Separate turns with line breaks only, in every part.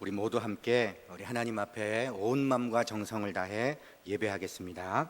우리 모두 함께 우리 하나님 앞에 온 마음과 정성을 다해 예배하겠습니다.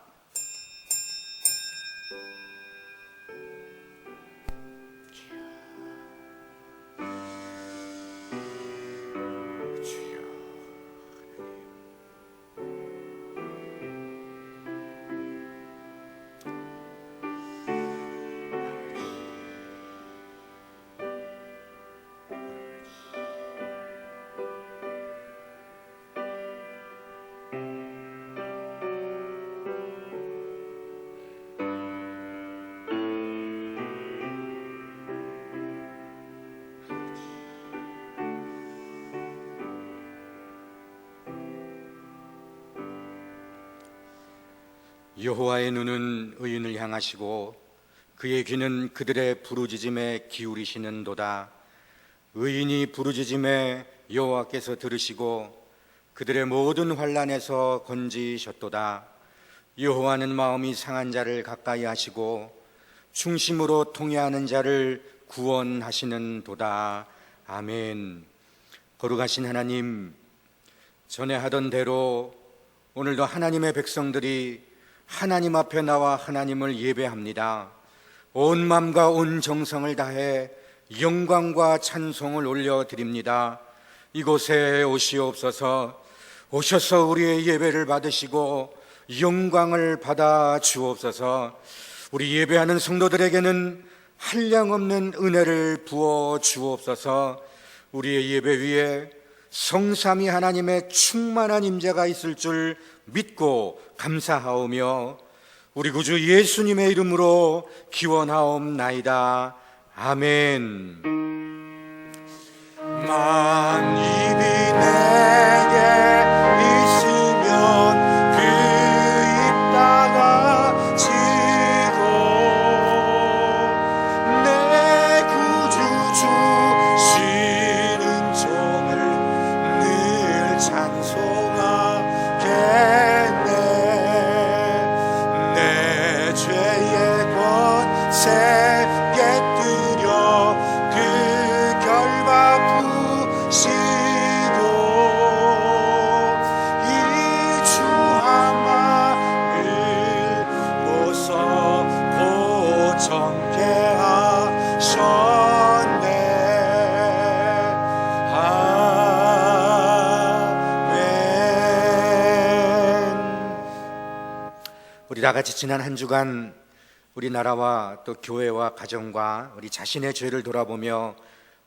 여호와의 눈은 의인을 향하시고 그의 귀는 그들의 부르짖음에 기울이시는도다. 의인이 부르짖음에 여호와께서 들으시고 그들의 모든 환난에서 건지셨도다. 여호와는 마음이 상한 자를 가까이 하시고 중심으로 통회하는 자를 구원하시는도다. 아멘. 거룩하신 하나님, 전에 하던 대로 오늘도 하나님의 백성들이 하나님 앞에 나와 하나님을 예배합니다. 온 마음과 온 정성을 다해 영광과 찬송을 올려드립니다. 이곳에 오시옵소서. 오셔서 우리의 예배를 받으시고 영광을 받아 주옵소서. 우리 예배하는 성도들에게는 한량없는 은혜를 부어 주옵소서. 우리의 예배 위에 성삼위 하나님의 충만한 임재가 있을 줄 믿고 감사하오며 우리 구주 예수님의 이름으로 기원하옵나이다. 아멘. 만입이 내게 있으면 그 입 다가지고 내 구주 주시는 종을 늘 찬송하겠네. 내 죄의 권세 깨뜨려 그 결과 부시고 이 주함을 모서 고정케 하셨네. 우리 다 같이 지난 한 주간 우리나라와 또 교회와 가정과 우리 자신의 죄를 돌아보며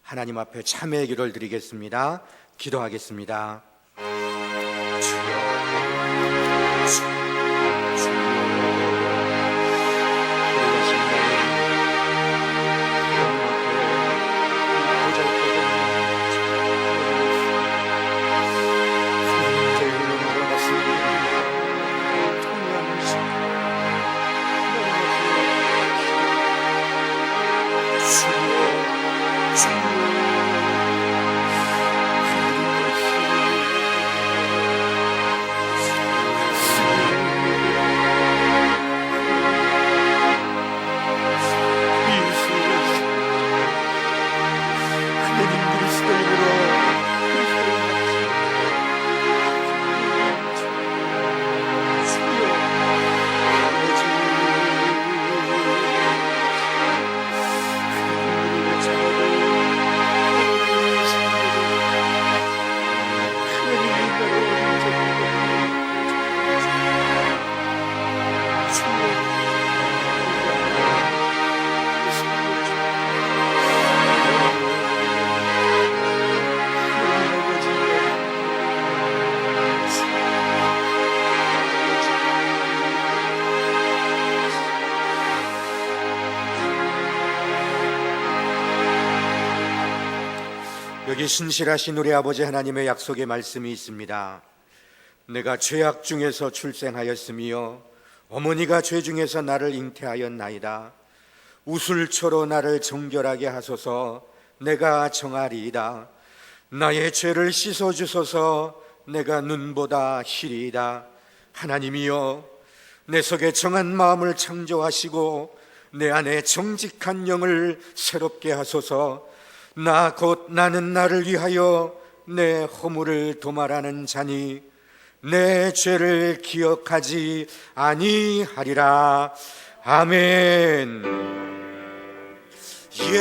하나님 앞에 참회의 기도를 드리겠습니다. 기도하겠습니다. 여기 신실하신 우리 아버지 하나님의 약속의 말씀이 있습니다. 내가 죄악 중에서 출생하였으며 어머니가 죄 중에서 나를 잉태하였나이다. 우슬초로 나를 정결하게 하소서. 내가 정하리이다. 나의 죄를 씻어주소서. 내가 눈보다 희리이다. 하나님이여, 내 속에 정한 마음을 창조하시고 내 안에 정직한 영을 새롭게 하소서. 나는 나를 위하여 내 허물을 도말하는 자니 내 죄를 기억하지 아니하리라. 아멘. 예수는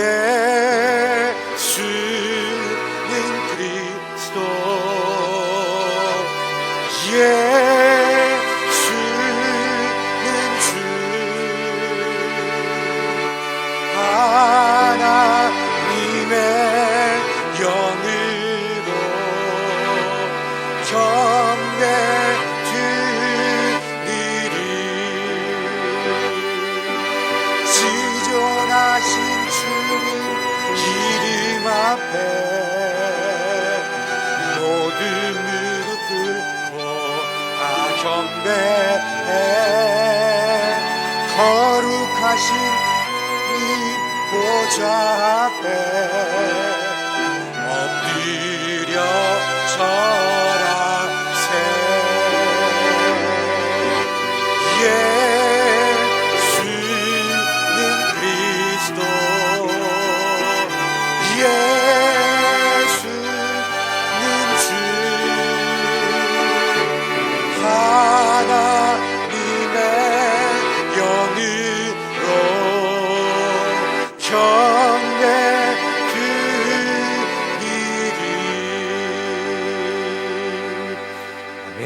그리스도, 예수는 주, 하나님의 영으로 경배 드리리. 지존하신 주님 이름 앞에 모든 무릎 꿇고 다 경배해. 거룩하신 이 보좌 앞에 엎드려 절하세. 예수는 그리스도, 예수는 주, 하나님의 영으로 경배 드리리. 아멘.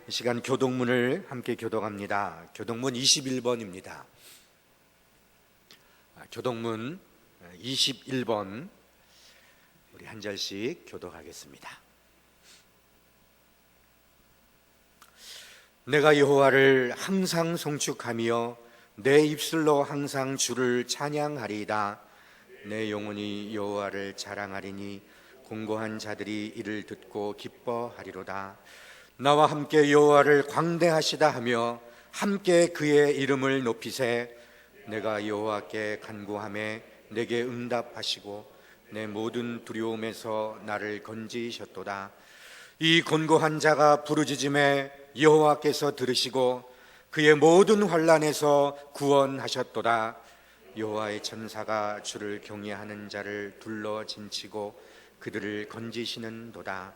이 시간 교동문을 함께 교독합니다. 교동문 21번입니다. 교동문 21번 우리 한 절씩 교독하겠습니다. 내가 여호와를 항상 송축하며 내 입술로 항상 주를 찬양하리이다. 내 영혼이 여호와를 자랑하리니 공고한 자들이 이를 듣고 기뻐하리로다. 나와 함께 여호와를 광대하시다 하며 함께 그의 이름을 높이세. 내가 여호와께 간구하매 내게 응답하시고 내 모든 두려움에서 나를 건지셨도다. 이 곤고한 자가 부르짖음에 여호와께서 들으시고 그의 모든 환난에서 구원하셨도다. 여호와의 천사가 주를 경외하는 자를 둘러 진치고 그들을 건지시는도다.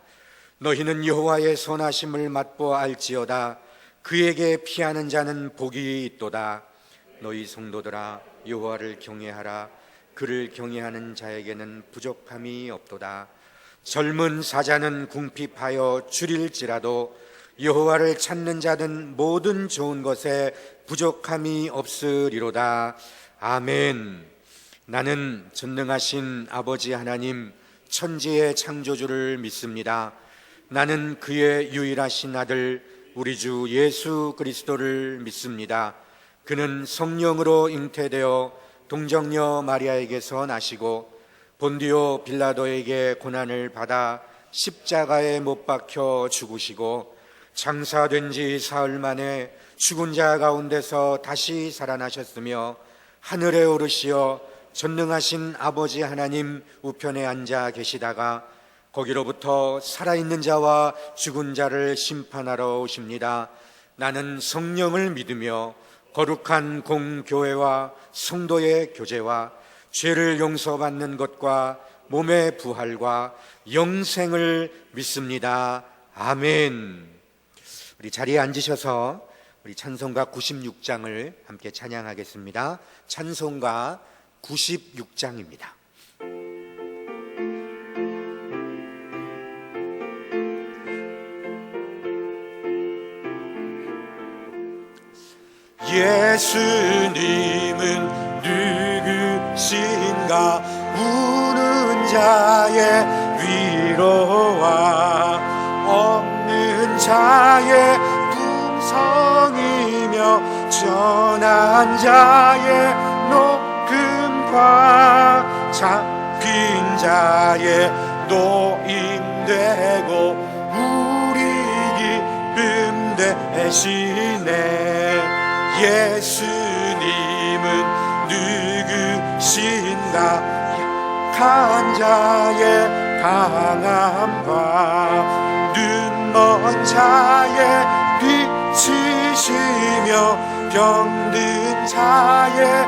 너희는 여호와의 선하심을 맛보아 알지어다. 그에게 피하는 자는 복이 있도다. 너희 성도들아 여호와를 경외하라. 그를 경외하는 자에게는 부족함이 없도다. 젊은 사자는 궁핍하여 줄일지라도 여호와를 찾는 자는 모든 좋은 것에 부족함이 없으리로다. 아멘. 나는 전능하신 아버지 하나님 천지의 창조주를 믿습니다. 나는 그의 유일하신 아들 우리 주 예수 그리스도를 믿습니다. 그는 성령으로 잉태되어 동정녀 마리아에게서 나시고 본디오 빌라도에게 고난을 받아 십자가에 못 박혀 죽으시고 장사된 지 사흘 만에 죽은 자 가운데서 다시 살아나셨으며 하늘에 오르시어 전능하신 아버지 하나님 우편에 앉아 계시다가 거기로부터 살아있는 자와 죽은 자를 심판하러 오십니다. 나는 성령을 믿으며 거룩한 공교회와 성도의 교제와 죄를 용서받는 것과 몸의 부활과 영생을 믿습니다. 아멘. 우리 자리에 앉으셔서 우리 찬송가 96장을 함께 찬양하겠습니다. 찬송가 96장입니다. 예수님은 누구신가? 우는 자의 위로와 없는 자의 풍성이며 전한 자의 높음과 잡힌 자의 노임되고 우리 기쁨 되시네. 예수님은 누구신가? 약한 자의 강함과 눈먼 자의 빛이시며 병든 자의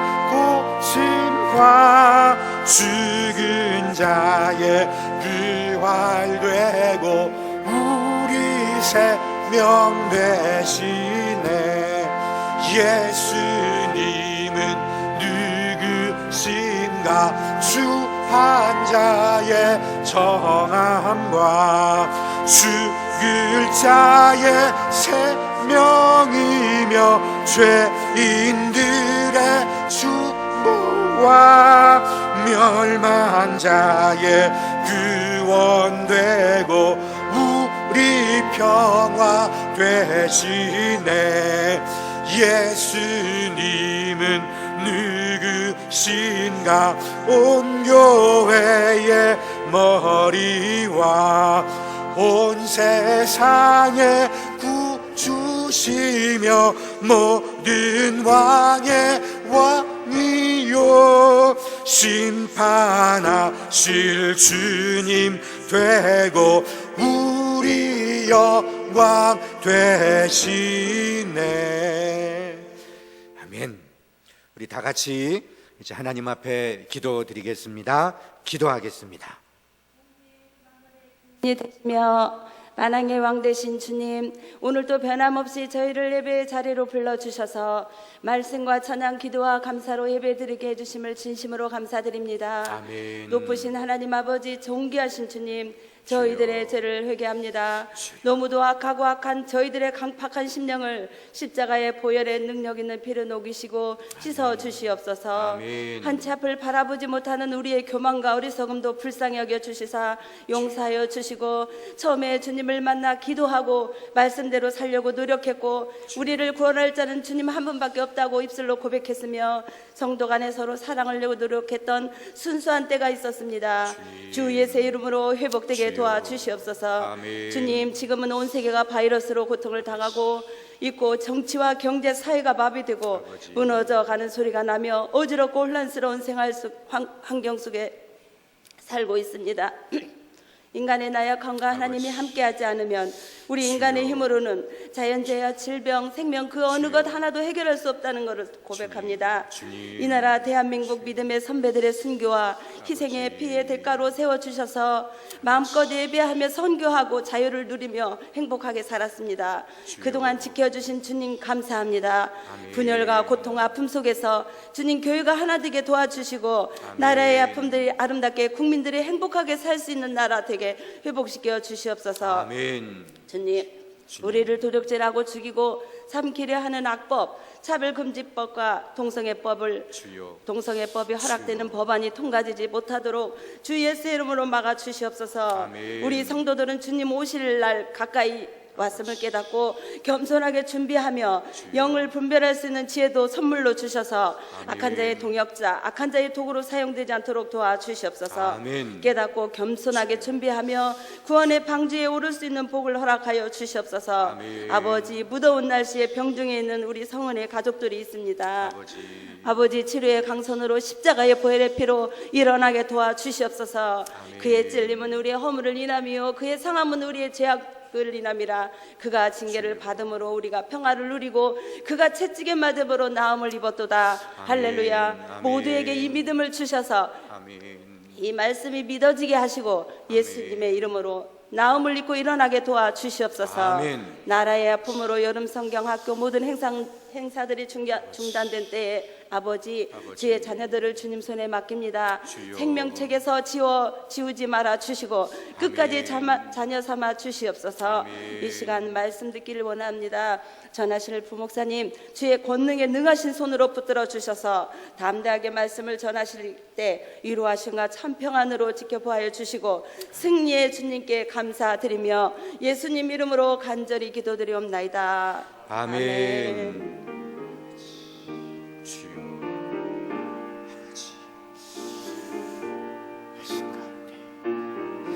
고침과 죽은 자의 부활 되고 우리 생명 되시네. 예수님은 누구신가? 주 한 자의 정함과 죽을 자의 생명이며 죄인들의 중보와 멸망한 자의 구원되고 우리 평화 되시네. 예수님은 누구신가? 온 교회의 머리와 온 세상의 구주시며 모든 왕의 왕이요 심판하실 주님 되고 우리 영광 되시네. 아멘. 우리 다 같이 이제 하나님 앞에 기도드리겠습니다. 기도하겠습니다.
되시며 만왕의 왕 되신 주님, 오늘도 변함없이 저희를 예배의 자리로 불러주셔서 말씀과 찬양, 기도와 감사로 예배드리게 해주심을 진심으로 감사드립니다.
아멘.
높으신 하나님 아버지, 존귀하신 주님, 저희들의 죄를 회개합니다. 너무도 악하고 악한 저희들의 강팍한 심령을 십자가의 보혈의 능력 있는 피로 녹이시고 씻어 주시옵소서.
아멘.
한치 앞을 바라보지 못하는 우리의 교만과 어리석음도 불쌍히 여겨 주시사 용서하여 주시고, 처음에 주님을 만나 기도하고 말씀대로 살려고 노력했고 우리를 구원할 자는 주님 한 분밖에 없다고 입술로 고백했으며 성도 간에 서로 사랑을 내고 노력했던 순수한 때가 있었습니다. 주 예수의 이름으로 회복되게 도와주시옵소서.
아멘.
주님, 지금은 온 세계가 바이러스로 고통을 당하고 있고 정치와 경제, 사회가 마비되고
아버지.
무너져가는 소리가 나며 어지럽고 혼란스러운 생활 환경 속에 살고 있습니다. 인간의 나약함과 하나님이 함께하지 않으면 우리 인간의 힘으로는 자연재해, 질병, 생명 그 어느 것 하나도 해결할 수 없다는 것을 고백합니다. 이 나라 대한민국 믿음의 선배들의 순교와 희생의 피의 대가로 세워주셔서 마음껏 예배하며 선교하고 자유를 누리며 행복하게 살았습니다. 그동안 지켜주신 주님 감사합니다. 분열과 고통, 아픔 속에서 주님 교회가 하나 되게 도와주시고 나라의 아픔들이 아름답게 국민들이 행복하게 살 수 있는 나라 되게 회복시켜 주시옵소서.
아멘.
주님, 우리를 도적질하고 죽이고 삼키려 하는 악법, 차별금지법과 동성애법이 허락되는 법안이 통과되지 못하도록 주 예수의 이름으로 막아 주시옵소서.
아멘.
우리 성도들은 주님 오실 날 가까이 왔음을 깨닫고 겸손하게 준비하며 영을 분별할 수 있는 지혜도 선물로 주셔서 악한 자의 동역자, 악한 자의 도구로 사용되지 않도록 도와주시옵소서.
아멘.
깨닫고 겸손하게 준비하며 구원의 방주에 오를 수 있는 복을 허락하여 주시옵소서.
아멘.
아버지, 무더운 날씨에 병중에 있는 우리 성은의 가족들이 있습니다. 아버지, 치료의 강선으로 십자가의 보혈의 피로 일어나게 도와주시옵소서. 그의 찔림은 우리의 허물을 인하며 그의 상함은 우리의 죄악 을 인함이라. 그가 징계를 받음으로 우리가 평화를 누리고 그가 채찍에 맞음으로 나음을 입었도다. 할렐루야.
아멘.
모두에게 이 믿음을 주셔서
아멘.
이 말씀이 믿어지게 하시고 예수님의 이름으로 나음을 입고 일어나게 도와주시옵소서.
아멘.
나라의 아픔으로 여름 성경학교 모든 행사들이 중단된 때에 아버지, 지혜 자녀들을 주님 손에 맡깁니다.
주여.
생명책에서 지우지 말아 주시고 끝까지 자녀 삼아 주시옵소서.
아멘.
이 시간 말씀 듣기를 원합니다. 전하실 부목사님, 주의 권능에 능하신 손으로 붙들어 주셔서 담대하게 말씀을 전하실 때 위로하심과 참평안으로 지켜보아 주시고 승리의 주님께 감사드리며 예수님 이름으로 간절히 기도드리옵나이다.
아멘. 주여, 아버지, 말씀 가운데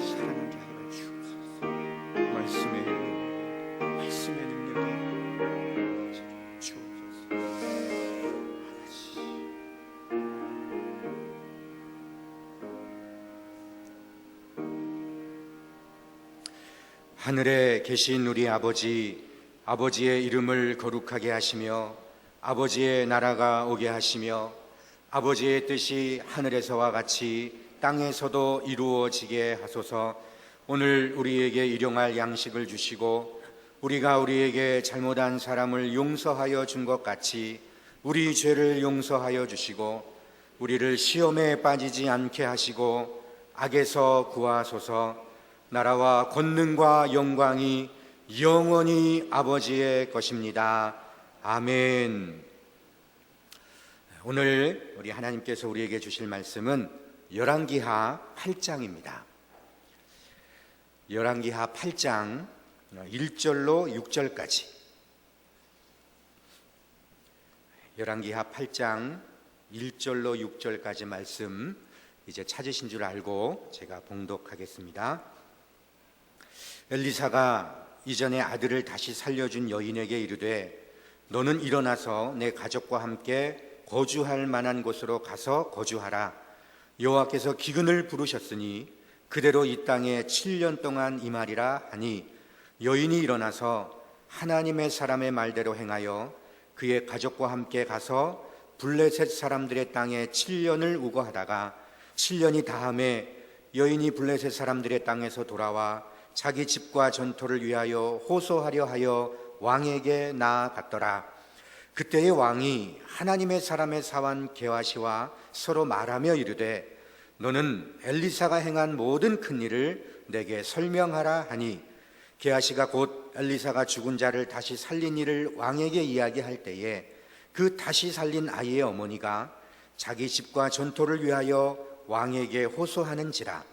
사랑하게 하여 주옵소서. 말씀의 능력이 주옵소서. 아버지. 하늘에 계신 우리 아버지의 이름을 거룩하게 하시며 아버지의 나라가 오게 하시며 아버지의 뜻이 하늘에서와 같이 땅에서도 이루어지게 하소서. 오늘 우리에게 일용할 양식을 주시고 우리가 우리에게 잘못한 사람을 용서하여 준 것 같이 우리 죄를 용서하여 주시고 우리를 시험에 빠지지 않게 하시고 악에서 구하소서. 나라와 권능과 영광이 영원히 아버지의 것입니다. 아멘. 오늘 우리 하나님께서 우리에게 주실 말씀은 열왕기하 8장입니다. 열왕기하 8장 1절로 6절까지. 열왕기하 8장 1절로 6절까지 말씀 이제 찾으신 줄 알고 제가 봉독하겠습니다. 엘리사가 이전에 아들을 다시 살려준 여인에게 이르되 너는 일어나서 내 가족과 함께 거주할 만한 곳으로 가서 거주하라. 여호와께서 기근을 부르셨으니 그대로 이 땅에 7년 동안 임하리라 하니 여인이 일어나서 하나님의 사람의 말대로 행하여 그의 가족과 함께 가서 블레셋 사람들의 땅에 7년을 우거하다가 7년이 다함에 여인이 블레셋 사람들의 땅에서 돌아와 자기 집과 전토를 위하여 호소하려 하여 왕에게 나아갔더라. 그때의 왕이 하나님의 사람의 사환 게하시와 서로 말하며 이르되 너는 엘리사가 행한 모든 큰 일을 내게 설명하라 하니 게하시가 곧 엘리사가 죽은 자를 다시 살린 일을 왕에게 이야기할 때에 그 다시 살린 아이의 어머니가 자기 집과 전토를 위하여 왕에게 호소하는지라.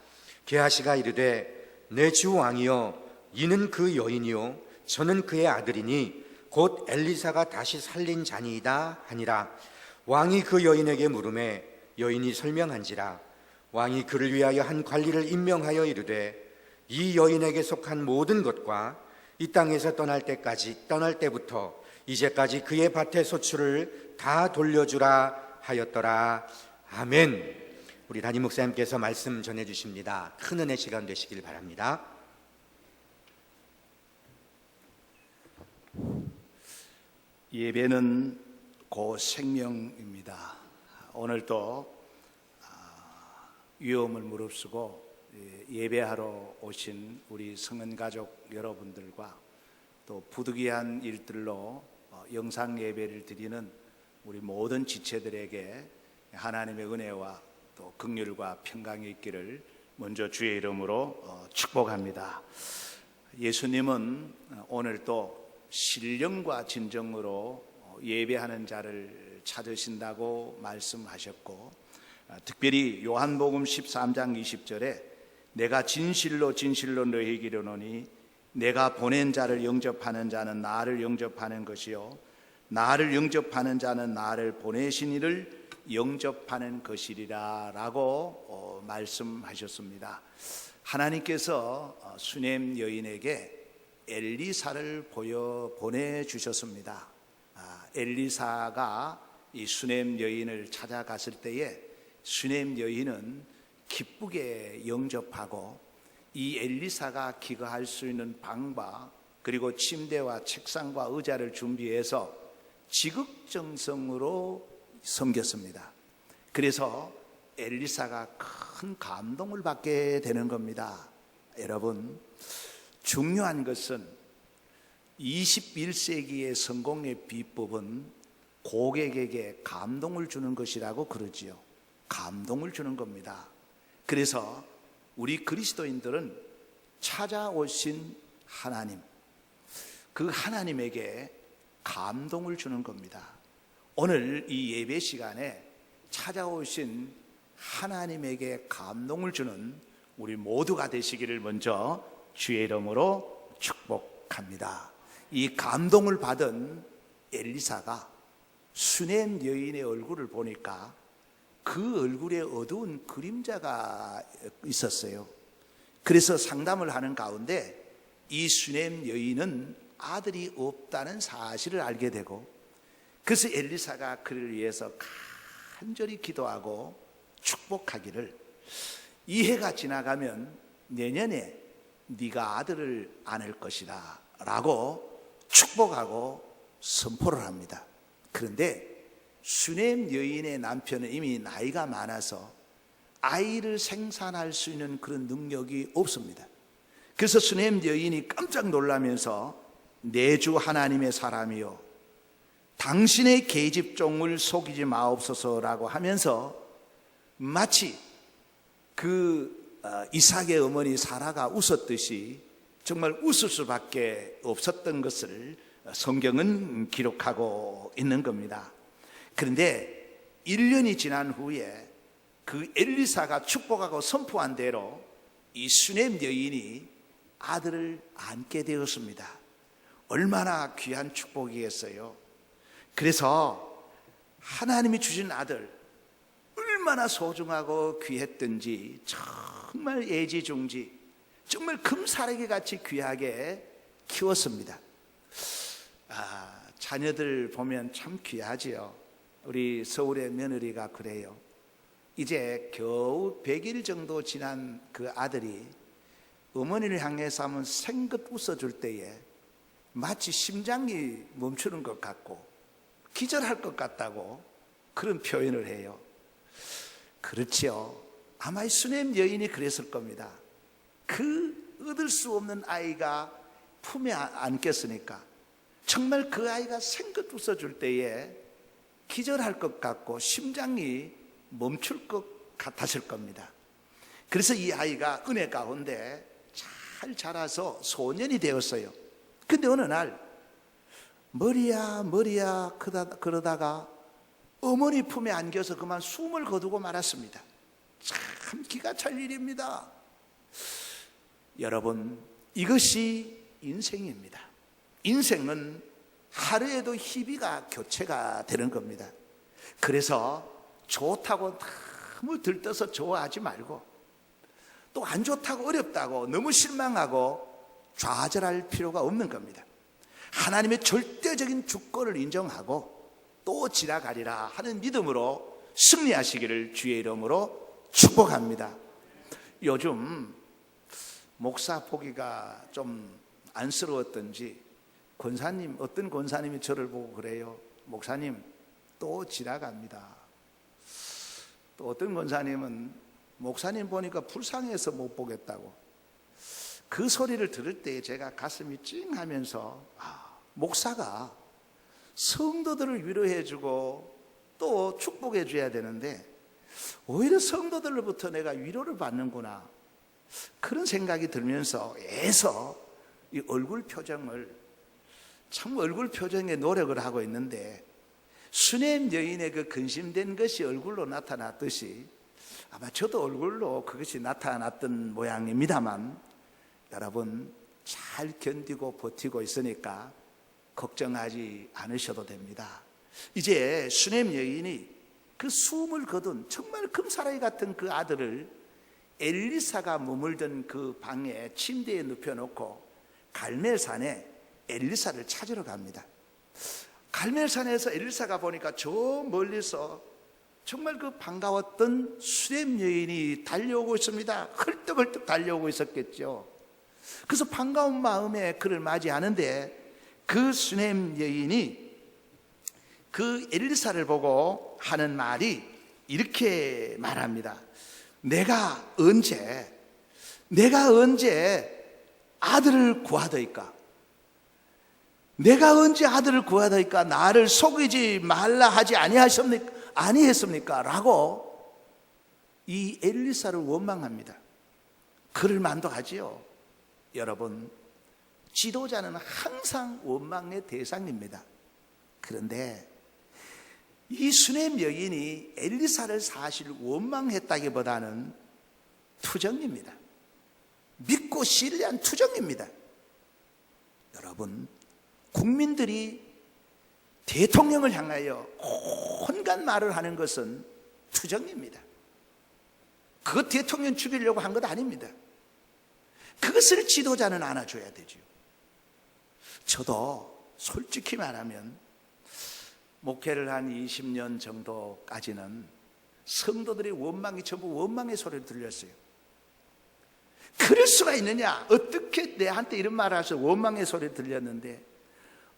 게하시가 이르되 내 주 왕이여 이는 그 여인이요 저는 그의 아들이니 곧 엘리사가 다시 살린 자니이다 하니라. 왕이 그 여인에게 물으매 여인이 설명한지라. 왕이 그를 위하여 한 관리를 임명하여 이르되 이 여인에게 속한 모든 것과 이 땅에서 떠날 때부터 이제까지 그의 밭의 소출을 다 돌려주라 하였더라. 아멘. 우리 담임 목사님께서 말씀 전해주십니다. 큰 은혜 시간 되시길 바랍니다.
예배는 곧 생명입니다. 오늘도 위험을 무릅쓰고 예배하러 오신 우리 성은 가족 여러분들과 또 부득이한 일들로 영상 예배를 드리는 우리 모든 지체들에게 하나님의 은혜와 또 긍휼과 평강이 있기를 먼저 주의 이름으로 축복합니다. 예수님은 오늘 또 신령과 진정으로 예배하는 자를 찾으신다고 말씀하셨고, 특별히 요한복음 13장 20절에 내가 진실로 진실로 너희에게 이르노니 내가 보낸 자를 영접하는 자는 나를 영접하는 것이요 나를 영접하는 자는 나를 보내신 이를 영접하는 것이리라 라고 말씀하셨습니다. 하나님께서 수넴 여인에게 엘리사를 보내주셨습니다. 엘리사가 이 수넴 여인을 찾아갔을 때에 수넴 여인은 기쁘게 영접하고 이 엘리사가 기거할 수 있는 방과 그리고 침대와 책상과 의자를 준비해서 지극정성으로 섬겼습니다. 그래서 엘리사가 큰 감동을 받게 되는 겁니다. 여러분, 중요한 것은 21세기의 성공의 비법은 고객에게 감동을 주는 것이라고 그러지요. 감동을 주는 겁니다. 그래서 우리 그리스도인들은 찾아오신 하나님, 그 하나님에게 감동을 주는 겁니다. 오늘 이 예배 시간에 찾아오신 하나님에게 감동을 주는 우리 모두가 되시기를 먼저 주의 이름으로 축복합니다. 이 감동을 받은 엘리사가 수넴 여인의 얼굴을 보니까 그 얼굴에 어두운 그림자가 있었어요. 그래서 상담을 하는 가운데 이 수넴 여인은 아들이 없다는 사실을 알게 되고, 그래서 엘리사가 그를 위해서 간절히 기도하고 축복하기를 이 해가 지나가면 내년에 네가 아들을 안을 것이다 라고 축복하고 선포를 합니다. 그런데 수넴 여인의 남편은 이미 나이가 많아서 아이를 생산할 수 있는 그런 능력이 없습니다. 그래서 수네임 여인이 깜짝 놀라면서 내 주 하나님의 사람이요 당신의 계집종을 속이지 마옵소서라고 하면서 마치 이삭의 어머니 사라가 웃었듯이 정말 웃을 수밖에 없었던 것을 성경은 기록하고 있는 겁니다. 그런데 1년이 지난 후에 그 엘리사가 축복하고 선포한 대로 이 수넴 여인이 아들을 안게 되었습니다. 얼마나 귀한 축복이겠어요. 그래서 하나님이 주신 아들 얼마나 소중하고 귀했던지 정말 애지중지 정말 금사래기 같이 귀하게 키웠습니다. 자녀들 보면 참 귀하지요. 우리 서울의 며느리가 그래요. 이제 겨우 100일 정도 지난 그 아들이 어머니를 향해서 한번 생긋 웃어줄 때에 마치 심장이 멈추는 것 같고 기절할 것 같다고 그런 표현을 해요. 그렇지요. 아마 이 수넴 여인이 그랬을 겁니다. 그 얻을 수 없는 아이가 품에 안겼으니까 정말 그 아이가 생긋 웃어줄 때에 기절할 것 같고 심장이 멈출 것 같았을 겁니다. 그래서 이 아이가 은혜 가운데 잘 자라서 소년이 되었어요. 근데 어느 날 머리야 그러다가 어머니 품에 안겨서 그만 숨을 거두고 말았습니다. 참 기가 찰 일입니다. 여러분, 이것이 인생입니다. 인생은 하루에도 희비가 교체가 되는 겁니다. 그래서 좋다고 너무 들떠서 좋아하지 말고 또 안 좋다고 어렵다고 너무 실망하고 좌절할 필요가 없는 겁니다. 하나님의 절대적인 주권을 인정하고 또 지나가리라 하는 믿음으로 승리하시기를 주의 이름으로 축복합니다. 요즘 목사 보기가 좀 안쓰러웠던지 어떤 권사님이 저를 보고 그래요. 목사님 또 지나갑니다. 또 어떤 권사님은 목사님 보니까 불쌍해서 못 보겠다고. 그 소리를 들을 때 제가 가슴이 찡하면서 목사가 성도들을 위로해주고 또 축복해줘야 되는데 오히려 성도들로부터 내가 위로를 받는구나, 그런 생각이 들면서 애써 이 얼굴 표정에 노력을 하고 있는데 수넴 여인의 그 근심된 것이 얼굴로 나타났듯이 아마 저도 얼굴로 그것이 나타났던 모양입니다만 여러분 잘 견디고 버티고 있으니까 걱정하지 않으셔도 됩니다. 이제 수넴 여인이 그 숨을 거둔 정말 금사라기 같은 그 아들을 엘리사가 머물던 그 방에 침대에 눕혀놓고 갈멜산에 엘리사를 찾으러 갑니다. 갈멜산에서 엘리사가 보니까 저 멀리서 정말 그 반가웠던 수넴 여인이 달려오고 있습니다. 헐떡헐떡 달려오고 있었겠죠. 그래서 반가운 마음에 그를 맞이하는데 그 수넴 여인이 그 엘리사를 보고 하는 말이 이렇게 말합니다. 내가 언제 아들을 구하더이까? 내가 언제 아들을 구하더이까? 나를 속이지 말라 하지 아니했습니까? 라고 이 엘리사를 원망합니다. 그를 만독하지요. 여러분, 지도자는 항상 원망의 대상입니다. 그런데 이 수넴 여인이 엘리사를 사실 원망했다기보다는 투정입니다. 믿고 신뢰한 투정입니다. 여러분, 국민들이 대통령을 향하여 온갖 말을 하는 것은 투정입니다. 그 대통령 죽이려고 한 것 아닙니다. 그것을 지도자는 안아줘야 되죠. 저도 솔직히 말하면 목회를 한 20년 정도까지는 성도들의 원망이 전부 원망의 소리를 들렸어요. 그럴 수가 있느냐? 어떻게 내한테 이런 말을 하셔서 원망의 소리를 들렸는데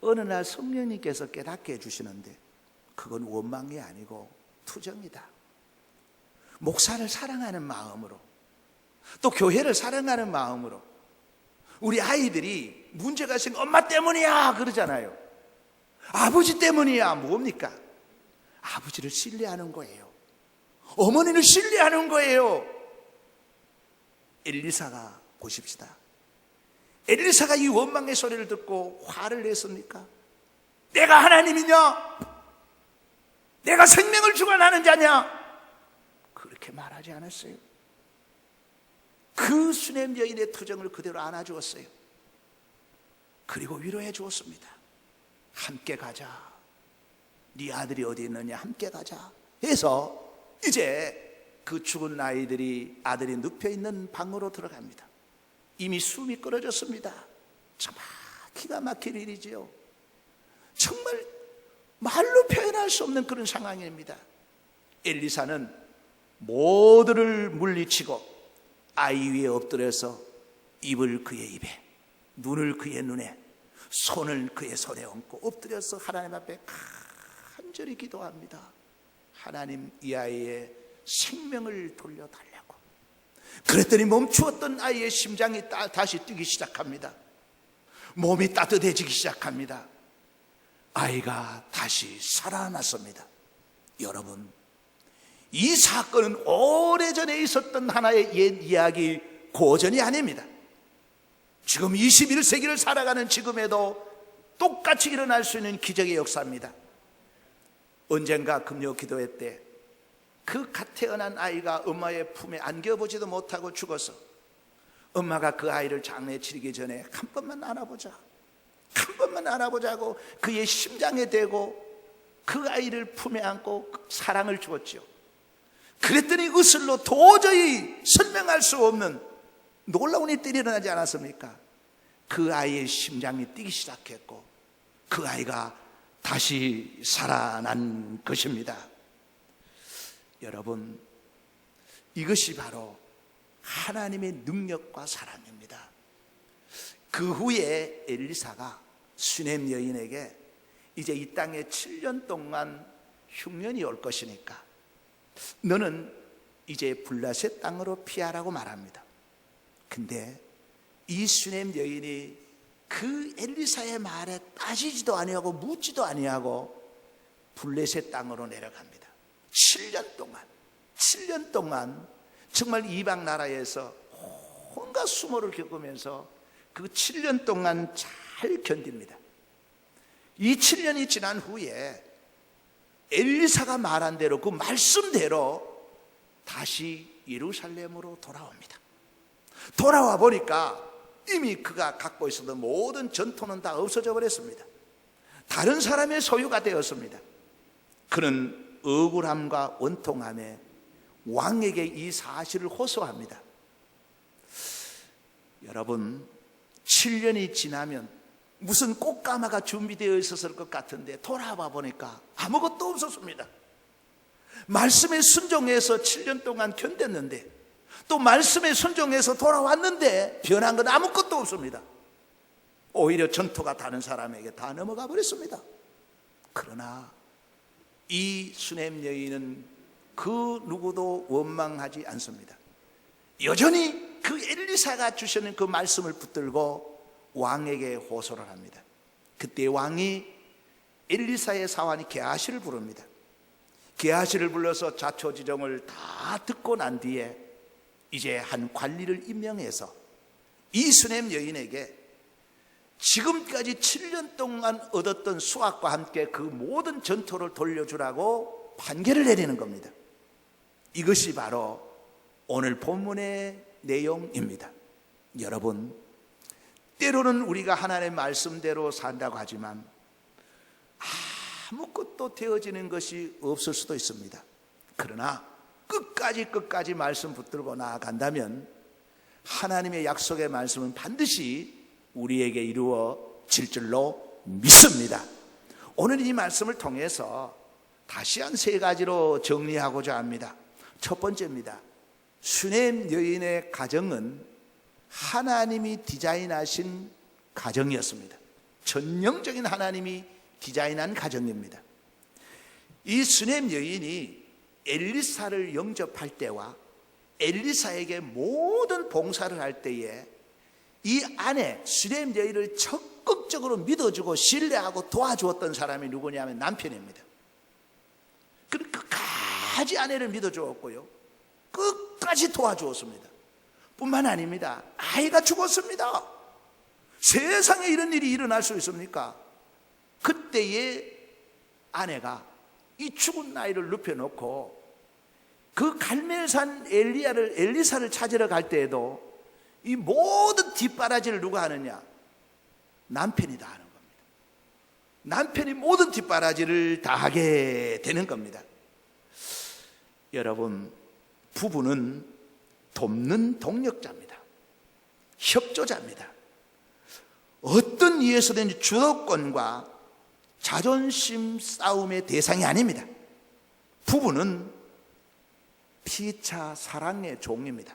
어느 날 성령님께서 깨닫게 해주시는데 그건 원망이 아니고 투정이다. 목사를 사랑하는 마음으로 또 교회를 사랑하는 마음으로 우리 아이들이 문제가 생겨 엄마 때문이야 그러잖아요. 아버지 때문이야. 뭡니까? 아버지를 신뢰하는 거예요. 어머니를 신뢰하는 거예요. 엘리사가 보십시다. 엘리사가 이 원망의 소리를 듣고 화를 냈습니까? 내가 하나님이냐? 내가 생명을 주관하는 자냐? 그렇게 말하지 않았어요. 그 수냄 여인의 투정을 그대로 안아주었어요. 그리고 위로해 주었습니다. 함께 가자. 네 아들이 어디 있느냐? 함께 가자 해서 이제 그 죽은 아들이 눕혀있는 방으로 들어갑니다. 이미 숨이 끊어졌습니다. 정말 기가 막힐 일이지요. 정말 말로 표현할 수 없는 그런 상황입니다. 엘리사는 모두를 물리치고 아이 위에 엎드려서 입을 그의 입에, 눈을 그의 눈에, 손을 그의 손에 얹고 엎드려서 하나님 앞에 간절히 기도합니다. 하나님, 이 아이의 생명을 돌려달라고. 그랬더니 멈추었던 아이의 심장이 다시 뛰기 시작합니다. 몸이 따뜻해지기 시작합니다. 아이가 다시 살아났습니다. 여러분, 이 사건은 오래전에 있었던 하나의 옛 이야기 고전이 아닙니다. 지금 21세기를 살아가는 지금에도 똑같이 일어날 수 있는 기적의 역사입니다. 언젠가 금요 기도회 때 그 갓 태어난 아이가 엄마의 품에 안겨보지도 못하고 죽어서 엄마가 그 아이를 장례 치르기 전에 한 번만 안아보자, 한 번만 안아보자고 그의 심장에 대고 그 아이를 품에 안고 사랑을 주었죠. 그랬더니 의술로 도저히 설명할 수 없는 놀라운 일들이 일어나지 않았습니까? 그 아이의 심장이 뛰기 시작했고 그 아이가 다시 살아난 것입니다. 여러분, 이것이 바로 하나님의 능력과 사랑입니다. 그 후에 엘리사가 수넴 여인에게 이제 이 땅에 7년 동안 흉년이 올 것이니까 너는 이제 블레셋 땅으로 피하라고 말합니다. 근데 이 수넴 여인이 그 엘리사의 말에 따지지도 아니하고 묻지도 아니하고 블레셋 땅으로 내려갑니다. 7년 동안 정말 이방 나라에서 온갖 수모를 겪으면서 그 7년 동안 잘 견딥니다. 이 7년이 지난 후에 엘리사가 말한 대로 그 말씀대로 다시 예루살렘으로 돌아옵니다. 돌아와 보니까 이미 그가 갖고 있었던 모든 전토는 다 없어져 버렸습니다. 다른 사람의 소유가 되었습니다. 그는 억울함과 원통함에 왕에게 이 사실을 호소합니다. 여러분, 7년이 지나면 무슨 꽃가마가 준비되어 있었을 것 같은데 돌아와 보니까 아무것도 없었습니다. 말씀에 순종해서 7년 동안 견뎠는데 또 말씀에 순종해서 돌아왔는데 변한 건 아무것도 없습니다. 오히려 전토가 다른 사람에게 다 넘어가 버렸습니다. 그러나 이 수넴 여인은 그 누구도 원망하지 않습니다. 여전히 그 엘리사가 주시는 그 말씀을 붙들고 왕에게 호소를 합니다. 그때 왕이 엘리사의 사환이 게하시를 부릅니다. 게하시를 불러서 자초지종을 다 듣고 난 뒤에 이제 한 관리를 임명해서 이 수넴 여인에게 지금까지 7년 동안 얻었던 수확과 함께 그 모든 전토를 돌려주라고 판결을 내리는 겁니다. 이것이 바로 오늘 본문의 내용입니다. 여러분, 때로는 우리가 하나님의 말씀대로 산다고 하지만 아무것도 되어지는 것이 없을 수도 있습니다. 그러나 끝까지 말씀 붙들고 나아간다면 하나님의 약속의 말씀은 반드시 우리에게 이루어질 줄로 믿습니다. 오늘 이 말씀을 통해서 다시 한 3가지로 정리하고자 합니다. 첫 번째입니다. 수넴 여인의 가정은 하나님이 디자인하신 가정이었습니다. 전형적인 하나님이 디자인한 가정입니다. 이 수넴 여인이 엘리사를 영접할 때와 엘리사에게 모든 봉사를 할 때에 이 아내 수렘 여인을 적극적으로 믿어주고 신뢰하고 도와주었던 사람이 누구냐면 남편입니다. 끝까지 아내를 믿어주었고요, 끝까지 도와주었습니다. 뿐만 아닙니다. 아이가 죽었습니다. 세상에 이런 일이 일어날 수 있습니까? 그때에 아내가 이 죽은 아이를 눕혀놓고 그 갈멜산 엘리사를 찾으러 갈 때에도 이 모든 뒷바라지를 누가 하느냐? 남편이 다 하는 겁니다. 남편이 모든 뒷바라지를 다 하게 되는 겁니다. 여러분, 부부는 돕는 동력자입니다. 협조자입니다. 어떤 이유에서든지 주도권과 자존심 싸움의 대상이 아닙니다. 부부는 피차 사랑의 종입니다.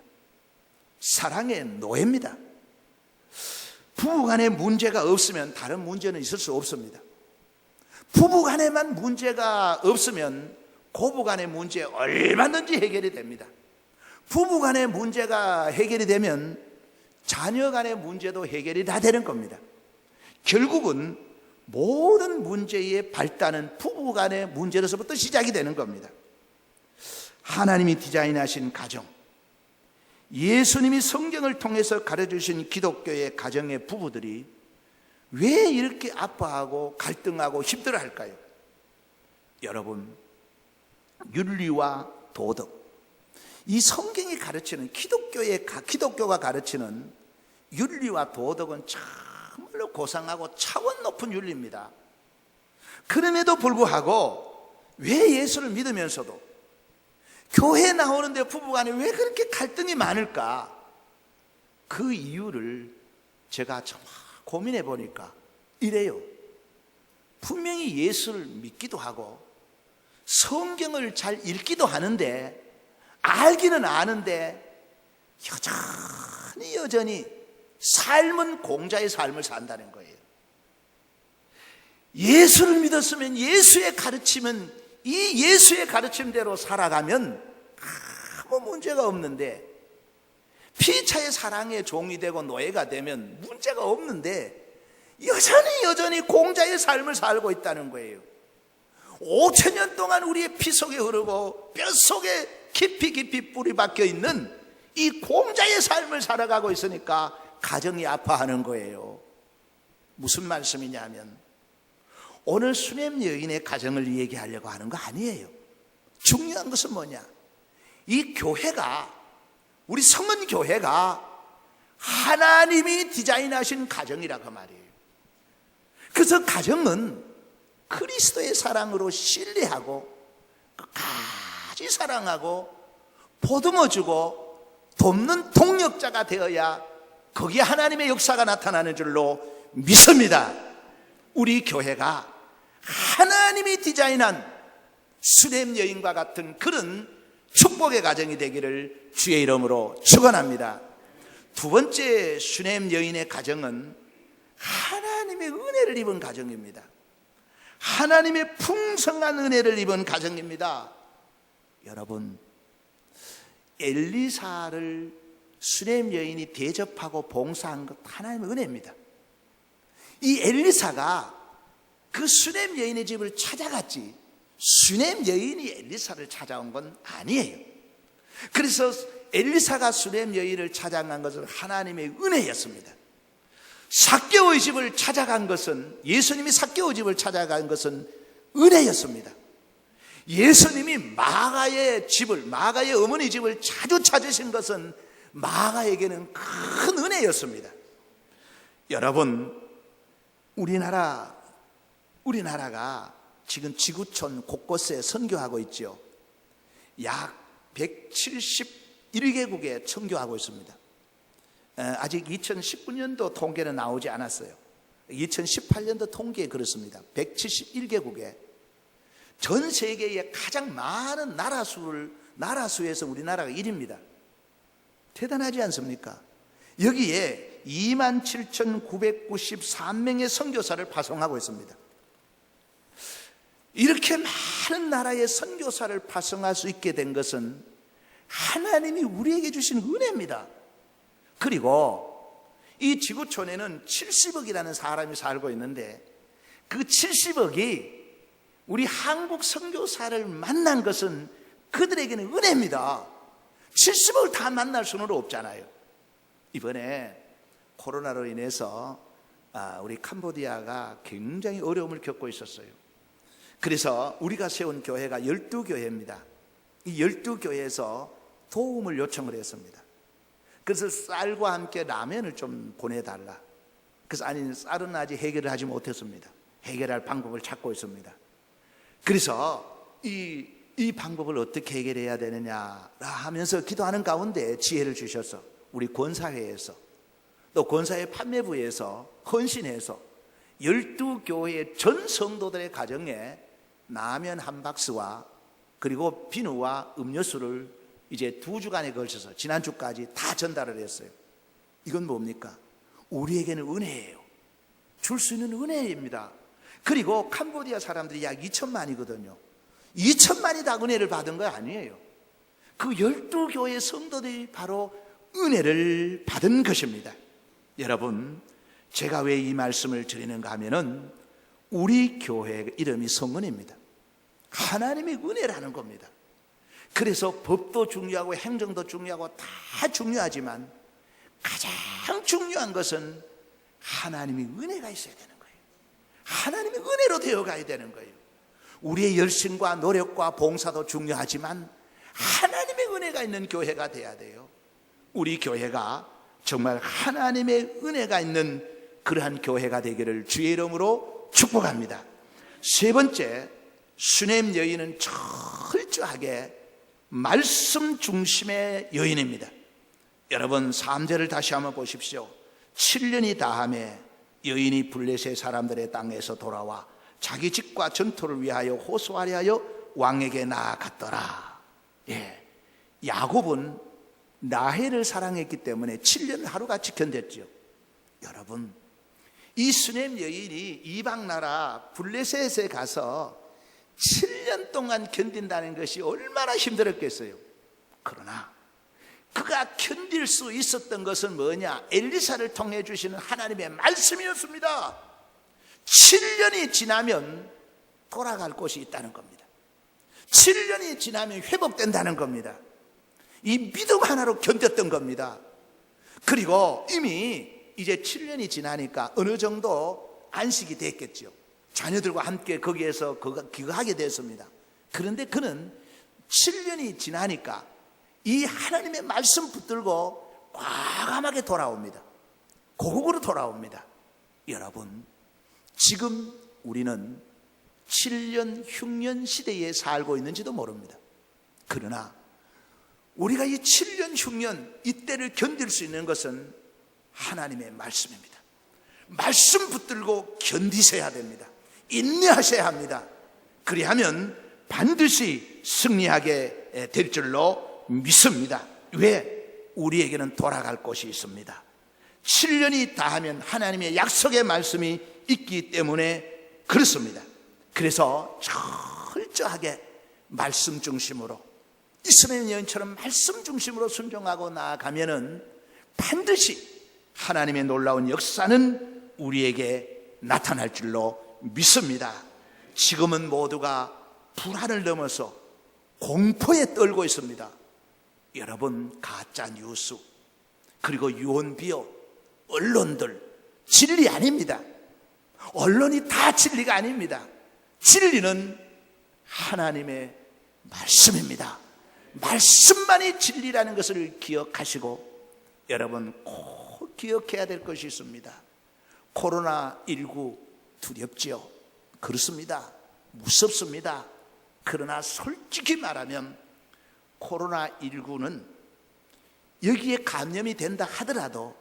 사랑의 노예입니다. 부부간에 문제가 없으면 다른 문제는 있을 수 없습니다. 부부간에만 문제가 없으면 고부간의 문제 얼마든지 해결이 됩니다. 부부간의 문제가 해결이 되면 자녀간의 문제도 해결이 다 되는 겁니다. 결국은 모든 문제의 발단은 부부간의 문제로서부터 시작이 되는 겁니다. 하나님이 디자인하신 가정, 예수님이 성경을 통해서 가르쳐주신 기독교의 가정의 부부들이 왜 이렇게 아파하고 갈등하고 힘들어할까요? 여러분, 윤리와 도덕, 이 성경이 가르치는 기독교가 가르치는 윤리와 도덕은 정말로 고상하고 차원 높은 윤리입니다. 그럼에도 불구하고 왜 예수를 믿으면서도 교회 나오는데 부부간에 왜 그렇게 갈등이 많을까? 그 이유를 제가 정말 고민해 보니까 이래요. 분명히 예수를 믿기도 하고 성경을 잘 읽기도 하는데, 알기는 아는데 여전히 삶은 공자의 삶을 산다는 거예요. 예수를 믿었으면 예수의 가르침은 이 예수의 가르침대로 살아가면 아무 문제가 없는데, 피차의 사랑의 종이 되고 노예가 되면 문제가 없는데 여전히 공자의 삶을 살고 있다는 거예요. 5,000년 동안 우리의 피 속에 흐르고 뼈 속에 깊이 뿌리 박혀 있는 이 공자의 삶을 살아가고 있으니까 가정이 아파하는 거예요. 무슨 말씀이냐면, 오늘 수냄 여인의 가정을 얘기하려고 하는 거 아니에요. 중요한 것은 뭐냐? 이 교회가, 우리 성은 교회가 하나님이 디자인하신 가정이라고 말이에요. 그래서 가정은 그리스도의 사랑으로 신뢰하고 끝까지 사랑하고 보듬어주고 돕는 동력자가 되어야 거기에 하나님의 역사가 나타나는 줄로 믿습니다. 우리 교회가 하나님이 디자인한 수냄 여인과 같은 그런 축복의 가정이 되기를 주의 이름으로 축원합니다. 두 번째 수냄 여인의 가정은 하나님의 은혜를 입은 가정입니다. 하나님의 풍성한 은혜를 입은 가정입니다. 여러분, 엘리사를 수냄 여인이 대접하고 봉사한 것 하나님의 은혜입니다. 이 엘리사가 그 수냄 여인의 집을 찾아갔지 수냄 여인이 엘리사를 찾아온 건 아니에요. 그래서 엘리사가 수냄 여인을 찾아간 것은 하나님의 은혜였습니다. 삭개오의 집을 찾아간 것은, 예수님이 삭개오 집을 찾아간 것은 은혜였습니다. 예수님이 마가의 어머니 집을 자주 찾으신 것은 마가에게는 큰 은혜였습니다. 여러분, 우리나라가 지금 지구촌 곳곳에 선교하고 있죠. 약 171개국에 선교하고 있습니다. 아직 2019년도 통계는 나오지 않았어요. 2018년도 통계에 그렇습니다. 171개국에 전 세계의 가장 많은 나라 수에서 우리나라가 1위입니다. 대단하지 않습니까? 여기에 27,993명의 선교사를 파송하고 있습니다. 이렇게 많은 나라의 선교사를 파송할 수 있게 된 것은 하나님이 우리에게 주신 은혜입니다. 그리고 이 지구촌에는 70억이라는 사람이 살고 있는데 그 70억이 우리 한국 선교사를 만난 것은 그들에게는 은혜입니다. 70억을 다 만날 수는 없잖아요. 이번에 코로나로 인해서 우리 캄보디아가 굉장히 어려움을 겪고 있었어요. 그래서 우리가 세운 교회가 12교회입니다. 이 12교회에서 도움을 요청을 했습니다. 그래서 쌀과 함께 라면을 좀 보내달라. 그래서 아니, 쌀은 아직 해결을 하지 못했습니다. 해결할 방법을 찾고 있습니다. 그래서 이 방법을 어떻게 해결해야 되느냐 하면서 기도하는 가운데 지혜를 주셔서 우리 권사회에서 또 권사회 판매부에서 헌신해서 12교회 전 성도들의 가정에 라면 한 박스와 그리고 비누와 음료수를 이제 2주간에 걸쳐서 지난주까지 다 전달을 했어요. 이건 뭡니까? 우리에게는 은혜예요. 줄 수 있는 은혜입니다. 그리고 캄보디아 사람들이 약 2천만이거든요. 2천만이 다 은혜를 받은 거 아니에요. 그 12교회 성도들이 바로 은혜를 받은 것입니다. 여러분, 제가 왜 이 말씀을 드리는가 하면은 우리 교회 이름이 성은입니다. 하나님의 은혜라는 겁니다. 그래서 법도 중요하고 행정도 중요하고 다 중요하지만 가장 중요한 것은 하나님의 은혜가 있어야 되는 거예요. 하나님의 은혜로 되어가야 되는 거예요. 우리의 열심과 노력과 봉사도 중요하지만 하나님의 은혜가 있는 교회가 돼야 돼요. 우리 교회가 정말 하나님의 은혜가 있는 그러한 교회가 되기를 주의 이름으로 축복합니다. 세 번째, 수넴 여인은 철저하게 말씀 중심의 여인입니다. 여러분 3절을 다시 한번 보십시오. 7년이 다함에 여인이 블레셋 사람들의 땅에서 돌아와 자기 집과 전토를 위하여 호소하려 하여 왕에게 나아갔더라. 야곱은 라헬을 사랑했기 때문에 7년 하루같이 견뎠죠. 여러분, 이 수넴 여인이 이방 나라 블레셋에 가서 7년 동안 견딘다는 것이 얼마나 힘들었겠어요. 그러나 그가 견딜 수 있었던 것은 뭐냐? 엘리사를 통해 주시는 하나님의 말씀이었습니다. 7년이 지나면 돌아갈 곳이 있다는 겁니다. 7년이 지나면 회복된다는 겁니다. 이 믿음 하나로 견뎠던 겁니다. 그리고 이미 이제 7년이 지나니까 어느 정도 안식이 됐겠죠. 자녀들과 함께 거기에서 귀가하게 됐습니다. 그런데 그는 7년이 지나니까 이 하나님의 말씀 붙들고 과감하게 돌아옵니다. 고국으로 돌아옵니다. 여러분, 지금 우리는 7년 흉년 시대에 살고 있는지도 모릅니다. 그러나 우리가 이 7년 흉년 이때를 견딜 수 있는 것은 하나님의 말씀입니다. 말씀 붙들고 견디셔야 됩니다. 인내하셔야 합니다. 그리하면 반드시 승리하게 될 줄로 믿습니다. 왜? 우리에게는 돌아갈 곳이 있습니다. 7년이 다하면 하나님의 약속의 말씀이 있기 때문에 그렇습니다. 그래서 철저하게 말씀 중심으로 이스라엘 여인처럼 말씀 중심으로 순종하고 나아가면은 반드시 하나님의 놀라운 역사는 우리에게 나타날 줄로 믿습니다. 지금은 모두가 불안을 넘어서 공포에 떨고 있습니다. 여러분, 가짜 뉴스 그리고 유언비어 언론들 진리 아닙니다. 언론이 다 진리가 아닙니다. 진리는 하나님의 말씀입니다. 말씀만이 진리라는 것을 기억하시고 여러분 꼭 기억해야 될 것이 있습니다. 코로나19 두렵지요? 그렇습니다. 무섭습니다. 그러나 솔직히 말하면 코로나19는 여기에 감염이 된다 하더라도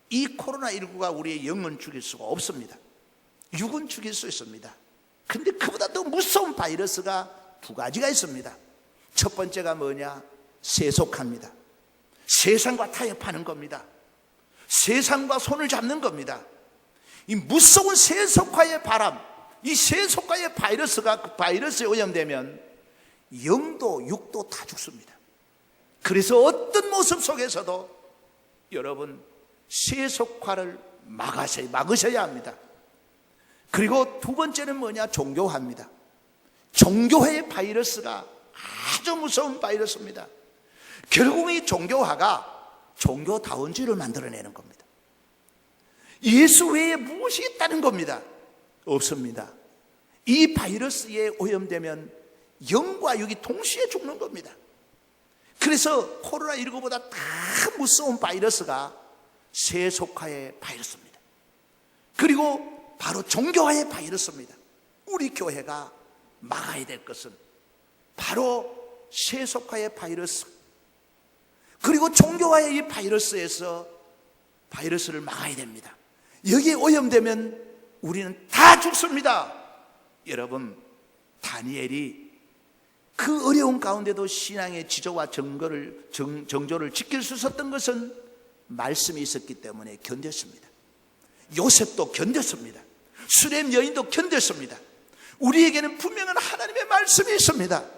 이 코로나19가 우리의 영은 죽일 수가 없습니다. 육은 죽일 수 있습니다. 그런데 그보다 더 무서운 바이러스가 두 가지가 있습니다. 첫 번째가 뭐냐? 세속합니다. 세상과 타협하는 겁니다. 세상과 손을 잡는 겁니다. 이 무서운 세속화의 바람, 이 세속화의 바이러스가 그 바이러스에 오염되면 영도 육도 다 죽습니다. 그래서 어떤 모습 속에서도 여러분 세속화를 막으셔야 합니다. 그리고 두 번째는 뭐냐? 종교화입니다. 종교화의 바이러스가 아주 무서운 바이러스입니다. 결국 이 종교화가 종교다운주의를 만들어내는 겁니다. 예수 외에 무엇이 있다는 겁니다. 없습니다. 이 바이러스에 오염되면 영과 육이 동시에 죽는 겁니다. 그래서 코로나19보다 더 무서운 바이러스가 세속화의 바이러스입니다. 그리고 바로 종교화의 바이러스입니다. 우리 교회가 막아야 될 것은 바로 세속화의 바이러스, 그리고 종교화의 이 바이러스를 막아야 됩니다. 여기에 오염되면 우리는 다 죽습니다. 여러분, 다니엘이 그 어려운 가운데도 신앙의 지조와 정조를 지킬 수 있었던 것은 말씀이 있었기 때문에 견뎠습니다. 요셉도 견뎠습니다. 수렘 여인도 견뎠습니다. 우리에게는 분명한 하나님의 말씀이 있습니다.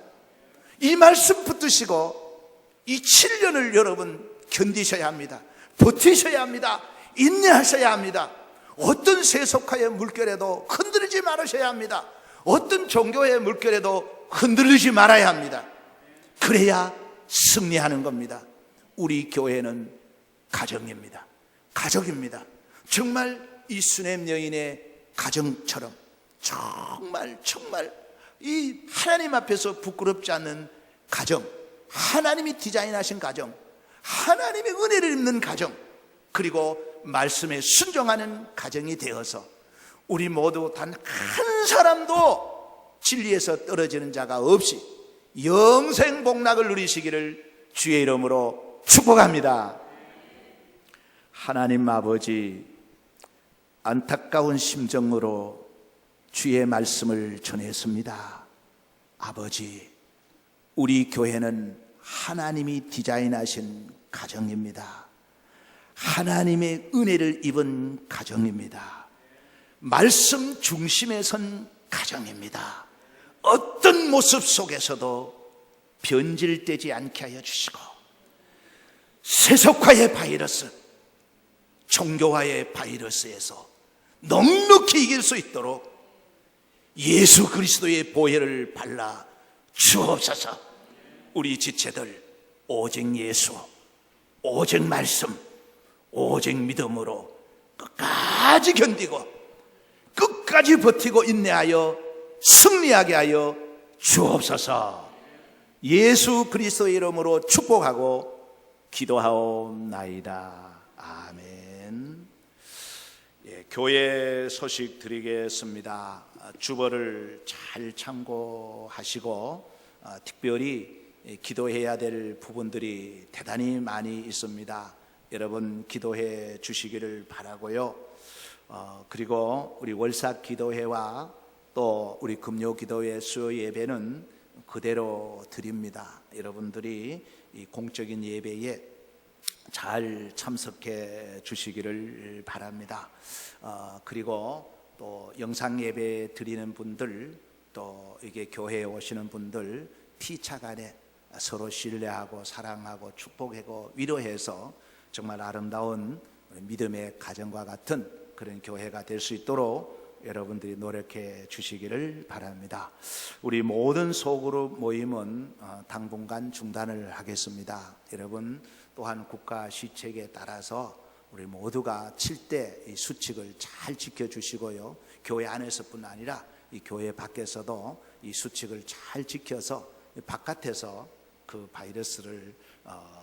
이 말씀 붙드시고 이 7년을 여러분 견디셔야 합니다. 버티셔야 합니다. 인내하셔야 합니다. 어떤 세속화의 물결에도 흔들리지 말으셔야 합니다. 어떤 종교의 물결에도 흔들리지 말아야 합니다. 그래야 승리하는 겁니다. 우리 교회는 가정입니다. 가족입니다. 정말 이 수냄 여인의 가정처럼 정말 이 하나님 앞에서 부끄럽지 않는 가정, 하나님이 디자인하신 가정, 하나님의 은혜를 입는 가정, 그리고 말씀에 순종하는 가정이 되어서 우리 모두 단 한 사람도 진리에서 떨어지는 자가 없이 영생 복락을 누리시기를 주의 이름으로 축복합니다. 하나님 아버지, 안타까운 심정으로 주의 말씀을 전했습니다. 아버지, 우리 교회는 하나님이 디자인하신 가정입니다. 하나님의 은혜를 입은 가정입니다. 말씀 중심에 선 가정입니다. 어떤 모습 속에서도 변질되지 않게 하여 주시고, 세속화의 바이러스, 종교화의 바이러스에서 넉넉히 이길 수 있도록 예수 그리스도의 보혈을 발라 주옵소서. 우리 지체들 오직 예수, 오직 말씀, 오직 믿음으로 끝까지 견디고 끝까지 버티고 인내하여 승리하게 하여 주옵소서. 예수 그리스도의 이름으로 축복하고 기도하옵나이다. 아멘. 교회 소식 드리겠습니다. 주보를 잘 참고하시고 특별히 기도해야 될 부분들이 대단히 많이 있습니다. 여러분 기도해 주시기를 바라고요. 그리고 우리 월삭 기도회와 또 우리 금요 기도회 수요 예배는 그대로 드립니다. 여러분들이 이 공적인 예배에 잘 참석해 주시기를 바랍니다. 그리고 또 영상 예배 드리는 분들, 또 이게 교회에 오시는 분들 피차 간에 서로 신뢰하고 사랑하고 축복하고 위로해서 정말 아름다운 믿음의 가정과 같은 그런 교회가 될 수 있도록 여러분들이 노력해 주시기를 바랍니다. 우리 모든 소그룹 모임은 당분간 중단을 하겠습니다. 여러분 또한 국가 시책에 따라서 우리 모두가 칠 때 이 수칙을 잘 지켜주시고요. 교회 안에서뿐 아니라 이 교회 밖에서도 이 수칙을 잘 지켜서 바깥에서 그 바이러스를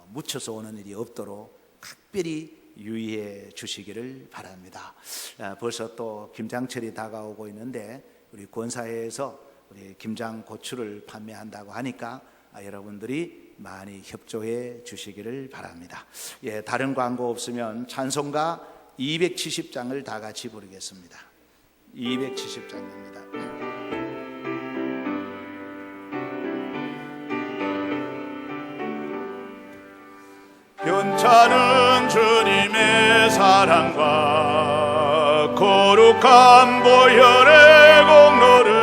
묻혀서 오는 일이 없도록 각별히 유의해 주시기를 바랍니다. 벌써 또 김장철이 다가오고 있는데 우리 권사회에서 우리 김장 고추를 판매한다고 하니까 여러분들이 많이 협조해 주시기를 바랍니다. 다른 광고 없으면 찬송가 270장을 다 같이 부르겠습니다. 270장입니다.
현찮은 주님의 사랑과 거룩한 보혈의 공로를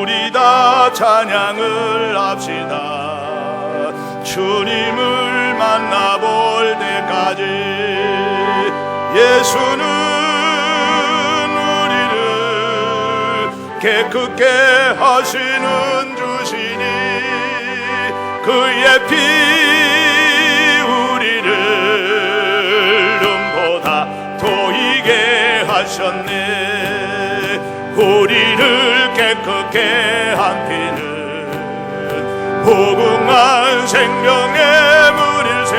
우리 다 찬양을 합시다. 주님을 만나볼 때 때까지 예수는 우리를 깨끗게 하시는 주시니 그의 피 우리를 눈보다 토이게 하셨네. 우리를 깨끗게 한 피는 무궁한 생명의 물일새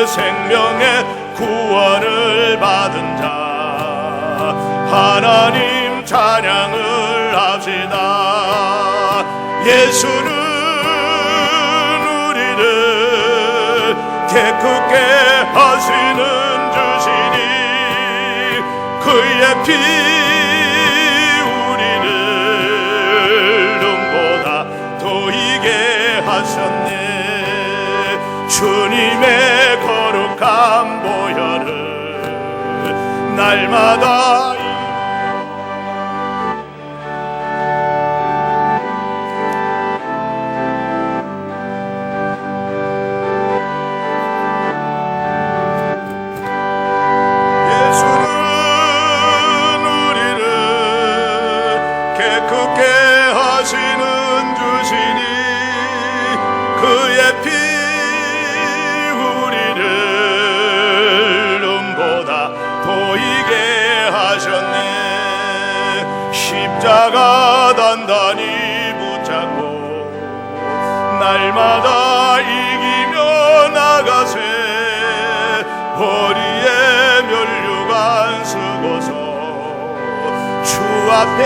생명의 구원을 받은 자 하나님 찬양을 합시다. 예수는 우리를 깨끗게 하시는 주시니 그의 피 우리를 눈보다 토이게 하셨네. 주님의 거룩한 보혈을 날마다 그의 피 우리를 눈보다 보이게 하셨네. 십자가 단단히 붙잡고 날마다 이기며 나가세. 허리에 면류관 쓰고서 주 앞에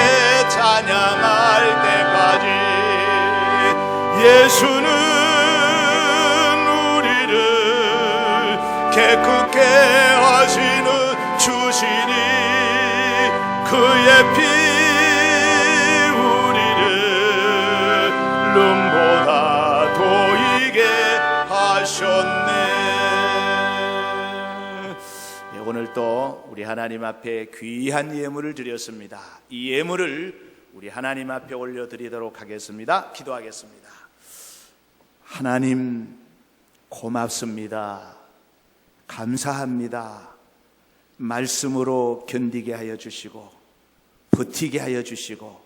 찬양할 때까지 예수는 우리를 깨끗게 하시는 주시니 그의 피 우리를 눈보다 도이게 하셨네. 오늘 또 우리 하나님 앞에 귀한 예물을 드렸습니다. 이 예물을 우리 하나님 앞에 올려드리도록 하겠습니다. 기도하겠습니다. 하나님 고맙습니다. 감사합니다. 말씀으로 견디게 하여 주시고 버티게 하여 주시고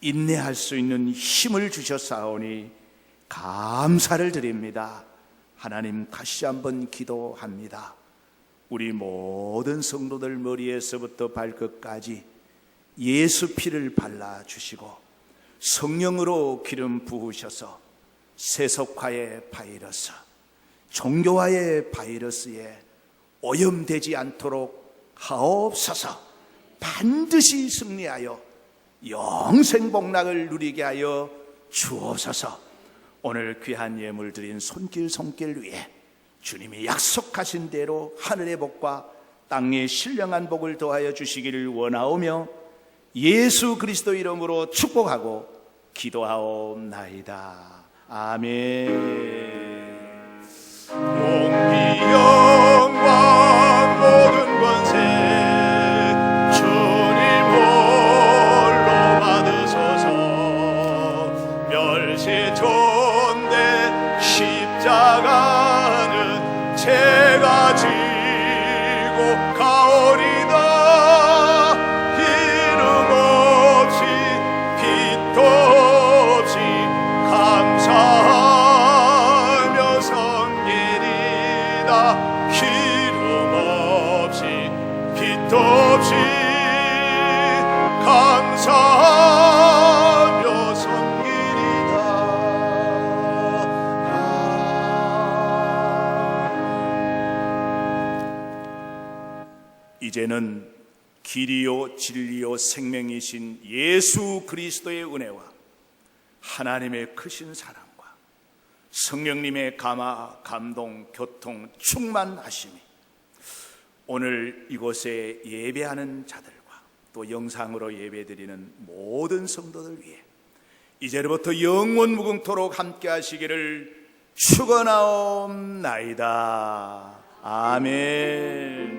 인내할 수 있는 힘을 주셨사오니 감사를 드립니다. 하나님 다시 한번 기도합니다. 우리 모든 성도들 머리에서부터 발끝까지 예수 피를 발라주시고 성령으로 기름 부으셔서 세속화의 바이러스, 종교화의 바이러스에 오염되지 않도록 하옵소서. 반드시 승리하여 영생복락을 누리게 하여 주옵소서. 오늘 귀한 예물 드린 손길 위에 주님이 약속하신 대로 하늘의 복과 땅의 신령한 복을 더하여 주시기를 원하오며 예수 그리스도 이름으로 축복하고 기도하옵나이다. 아멘. 공의 영광 모든 권세 주님 홀로 받으소서. 멸시 존대 십자가는 제가 지고 가오리다. 이름 없이 빛도 없이 감사하며 섬기리다. 이름 없이 빛도 없이 감사하며 섬기리다. 이제는 길이요 진리요 생명이신 예수 그리스도의 은혜와 하나님의 크신 사랑과 성령님의 감화, 감동, 교통, 충만하심이 오늘 이곳에 예배하는 자들과 또 영상으로 예배드리는 모든 성도들 위해 이제로부터 영원 무궁토록 함께 하시기를 축원하옵나이다. 아멘.